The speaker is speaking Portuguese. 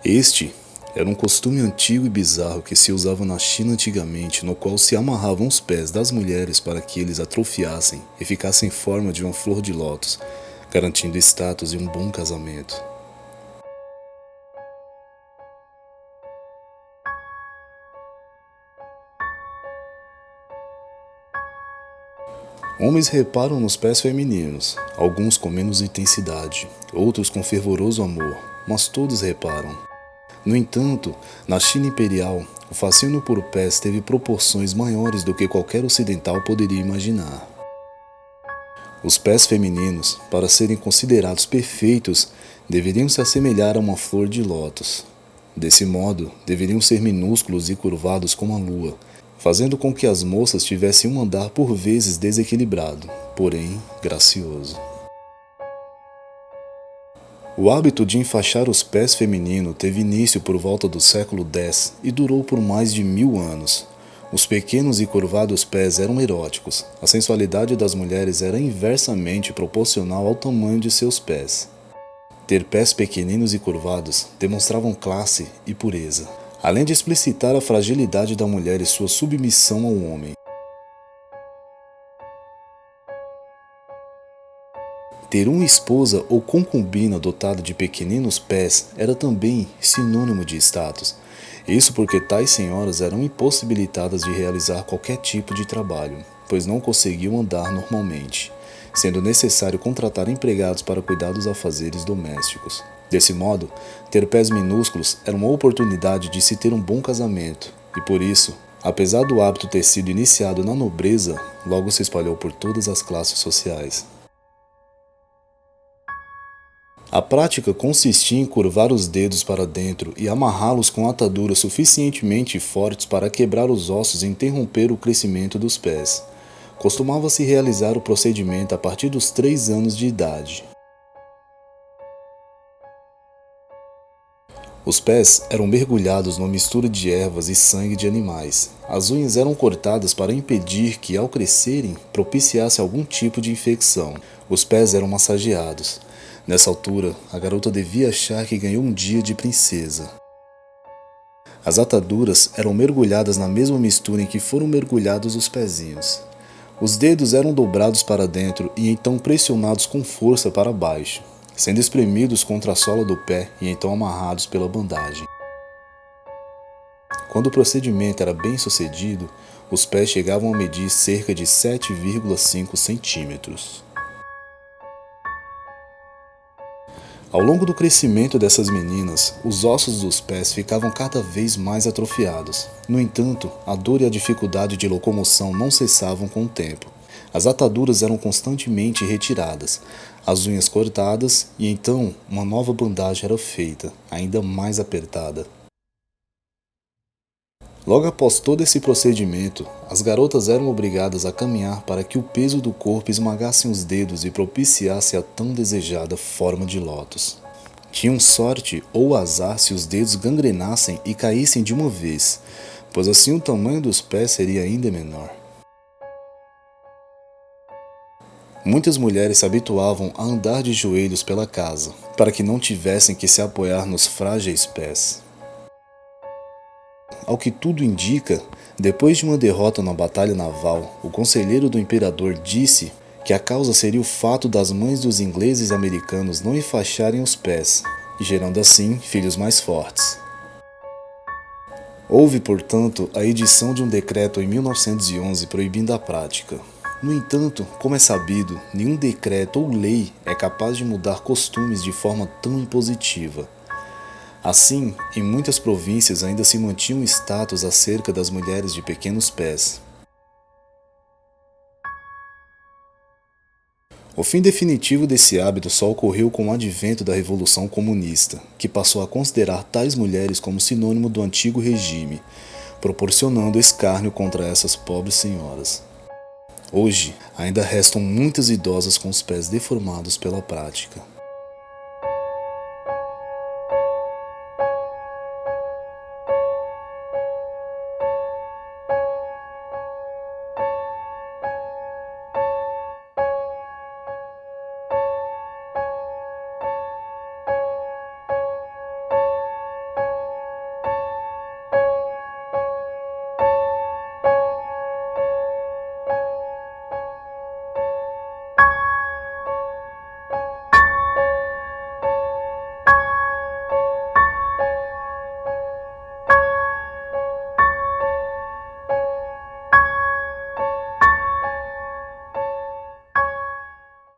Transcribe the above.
Este era um costume antigo e bizarro que se usava na China antigamente, no qual se amarravam os pés das mulheres para que eles atrofiassem e ficassem em forma de uma flor de lótus, garantindo status e um bom casamento. Homens reparam nos pés femininos, alguns com menos intensidade, outros com fervoroso amor, mas todos reparam. No entanto, na China imperial, o fascínio por pés teve proporções maiores do que qualquer ocidental poderia imaginar. Os pés femininos, para serem considerados perfeitos, deveriam se assemelhar a uma flor de lótus. Desse modo, deveriam ser minúsculos e curvados como a lua, fazendo com que as moças tivessem um andar por vezes desequilibrado, porém gracioso. O hábito de enfaixar os pés feminino teve início por volta do século X e durou por mais de 1000 anos. Os pequenos e curvados pés eram eróticos. A sensualidade das mulheres era inversamente proporcional ao tamanho de seus pés. Ter pés pequeninos e curvados demonstravam classe e pureza, além de explicitar a fragilidade da mulher e sua submissão ao homem. Ter uma esposa ou concubina dotada de pequeninos pés era também sinônimo de status. Isso porque tais senhoras eram impossibilitadas de realizar qualquer tipo de trabalho, pois não conseguiam andar normalmente, sendo necessário contratar empregados para cuidar dos afazeres domésticos. Desse modo, ter pés minúsculos era uma oportunidade de se ter um bom casamento, e por isso, apesar do hábito ter sido iniciado na nobreza, logo se espalhou por todas as classes sociais. A prática consistia em curvar os dedos para dentro e amarrá-los com ataduras suficientemente fortes para quebrar os ossos e interromper o crescimento dos pés. Costumava-se realizar o procedimento a partir dos 3 anos de idade. Os pés eram mergulhados numa mistura de ervas e sangue de animais. As unhas eram cortadas para impedir que, ao crescerem, propiciasse algum tipo de infecção. Os pés eram massageados. Nessa altura, a garota devia achar que ganhou um dia de princesa. As ataduras eram mergulhadas na mesma mistura em que foram mergulhados os pezinhos. Os dedos eram dobrados para dentro e então pressionados com força para baixo, sendo espremidos contra a sola do pé e então amarrados pela bandagem. Quando o procedimento era bem sucedido, os pés chegavam a medir cerca de 7,5 centímetros. Ao longo do crescimento dessas meninas, os ossos dos pés ficavam cada vez mais atrofiados. No entanto, a dor e a dificuldade de locomoção não cessavam com o tempo. As ataduras eram constantemente retiradas, as unhas cortadas e então uma nova bandagem era feita, ainda mais apertada. Logo após todo esse procedimento, as garotas eram obrigadas a caminhar para que o peso do corpo esmagasse os dedos e propiciasse a tão desejada forma de lótus. Tinham sorte ou azar se os dedos gangrenassem e caíssem de uma vez, pois assim o tamanho dos pés seria ainda menor. Muitas mulheres se habituavam a andar de joelhos pela casa, para que não tivessem que se apoiar nos frágeis pés. Ao que tudo indica, depois de uma derrota na batalha naval, o conselheiro do imperador disse que a causa seria o fato das mães dos ingleses e americanos não enfaixarem os pés, gerando assim filhos mais fortes. Houve, portanto, a edição de um decreto em 1911 proibindo a prática. No entanto, como é sabido, nenhum decreto ou lei é capaz de mudar costumes de forma tão impositiva. Assim, em muitas províncias ainda se mantinha um status acerca das mulheres de pequenos pés. O fim definitivo desse hábito só ocorreu com o advento da Revolução Comunista, que passou a considerar tais mulheres como sinônimo do antigo regime, proporcionando escárnio contra essas pobres senhoras. Hoje, ainda restam muitas idosas com os pés deformados pela prática.